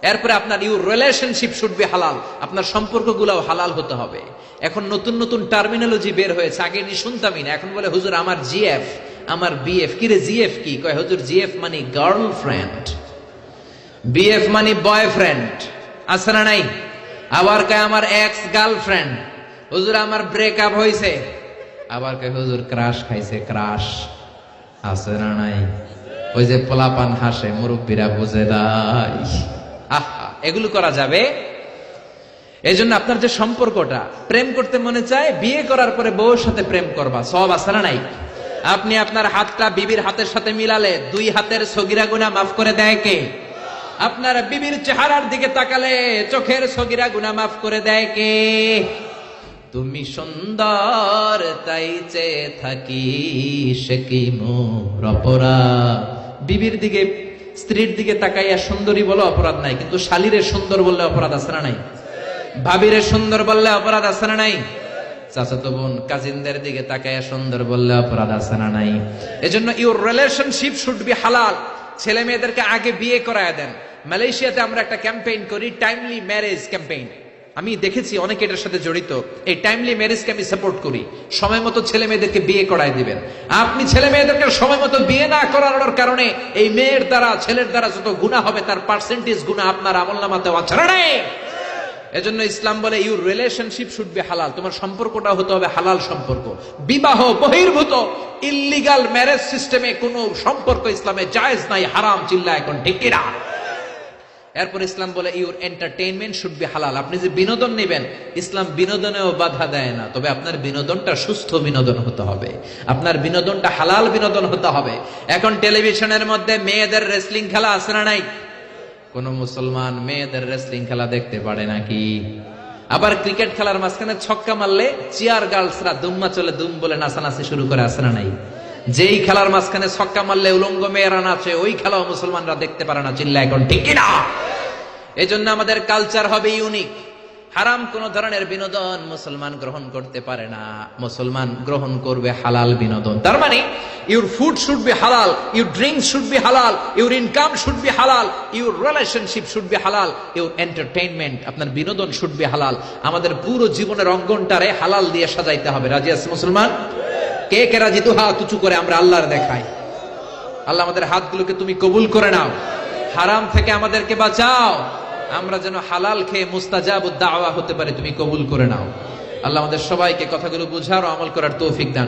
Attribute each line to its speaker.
Speaker 1: এরপরে আপনার your relationship should be হালাল, আপনার সম্পর্কগুলোও হালাল হতে হবে। এখন নতুন নতুন টার্মিনোলজি বের হয়েছে, আগে নি শুনতামই না, এখন বলে হুজুর আমার জিএফ, আমার বিএফ। কি রে জিএফ কি? কয় হুজুর জিএফ মানে গার্লফ্রেন্ড, বিএফ মানে বয়ফ্রেন্ড, আছে না নাই? আবার কয় আমার এক্স গার্লফ্রেন্ড। হুজুর আমার ব্রেকআপ হয়েছে। আবার কয় হুজুর ক্রাশ খাইছে, ক্রাশ, আছে না নাই? ওই যে পোলাপান হাসে, মুরব্বীরা বুঝে নাই। আহা, এগুলো করা যাবে? এই জন্য আপনার যে সম্পর্কটা, প্রেম করতে মনে চায়, বিয়ে করার পরে বউর সাথে প্রেম করবা, সব আছে না নাই? আপনি আপনার হাতটা বিবির হাতের সাথে মিলালে 2 হাতের সগীরা গুনাহ মাফ করে দেয় কে? আপনার বিবির চেহারার দিকে তাকালে চোখের সগীরা গুনাহ মাফ করে দেয় কে? তুমি সুন্দর তাই চেয়ে থাকি, সে কি মোর অপরাধ? বিবির দিকে, স্ত্রীর দিকে তাকাইয়া সুন্দরী বলে অপরাধ নাই, কিন্তু শালীরে সুন্দর বললে অপরাধ আছে না নাই? ভাবিরে সুন্দর বললে অপরাধ আছে না নাই? চাচাতো বোন, কাজিনদের দিকে তাকাইয়া সুন্দর বললে অপরাধ আছে না নাই? এজন্য ইউর রিলেশনশিপ শুড বি হালাল। ছেলে মেয়েদেরকে আগে বিয়ে করায় দেন। মালয়েশিয়াতে আমরা একটা ক্যাম্পেইন করি, টাইমলি ম্যারেজ ক্যাম্পেইন। আমি দেখেছি অনেকে এটার সাথে জড়িত। এই টাইমলি ম্যারেজকে আমি সাপোর্ট করি। সময় মতো ছেলে মেয়েদেরকে বিয়ে করায় দিবেন। আপনি ছেলে মেয়েদেরকে সময় মতো বিয়ে না করানোর কারণে এই মেয়ের দ্বারা, ছেলের দ্বারা যত গুনাহ হবে তার পার্সেন্টেজ গুনাহ আপনার আমলনামাতে আছে না নাই? এজন্য ইসলাম বলে ইউর রিলেশনশিপ শুড বি হালাল। তোমার সম্পর্কটা হতে হবে হালাল সম্পর্ক। বিবাহ বহির্ভূত ইল্লিগাল ম্যারেজ সিস্টেমে কোনো সম্পর্ক ইসলামে জায়েজ নাই, হারাম। চিল্লা এখন ঠিক কিনা? এরপর ইসলাম বলে ইউর এন্টারটেইনমেন্ট শুড বি হালাল। আপনি যে বিনোদন নেবেন, ইসলাম বিনোদনেও বাধা দেয় না, তবে আপনার বিনোদনটা সুস্থ বিনোদন হতে হবে, আপনার বিনোদনটা হালাল বিনোদন হতে হবে। এখন টেলিভিশনের মধ্যে মেয়েদের রেসলিং খেলা আছে না নাই? কোন মুসলমান মেয়েদের রেসলিং খেলা দেখতে পারে নাকি? আবার ক্রিকেট খেলার মাঝখানে ছক্কা মারলে চিয়ার গার্লসরা দুম্মা চলে দুম বলে নাচানাচি শুরু করে, আছে না নাই? যেই খেলার মাঝখানে ছক্কা মারলে উলঙ্গ মেয়েরা নাচে, ওই খেলাও মুসলমানরা দেখতে পারে না। চিল্লা এখন ঠিক কিনা? এই জন্য আমাদের কালচার হবে ইউনিক। হারাম কোন ধরনের বিনোদন মুসলমান গ্রহণ করতে পারে না। মুসলমান গ্রহণ করবে হালাল বিনোদন। তার মানে ইউর ফুড শুড বি হালাল, ইউর ড্রিঙ্কস শুড বি হালাল, ইউর ইনকাম শুড বি হালাল, ইউর রিলেশনশিপ শুড বি হালাল, ইউর এন্টারটেইনমেন্ট, আপনার বিনোদন শুড বি হালাল। আমাদের পুরো জীবনের অঙ্গনটারে হালাল দিয়ে সাজাইতে হবে। রাজি আছে মুসলমান? কে কে রাজি? তো হাত উঁচু করে আমরা আল্লাহর দেখাই। আল্লাহ আমাদের হাতগুলোকে তুমি কবুল করে নাও, হারাম থেকে আমাদেরকে বাঁচাও, আমরা যেন হালাল খেয়ে মুস্তাজাবুদ দাওয়া হতে পারি, তুমি কবুল করে নাও। আল্লাহ আমাদের সবাইকে কথাগুলো বুঝার ও আমল করার তৌফিক দান।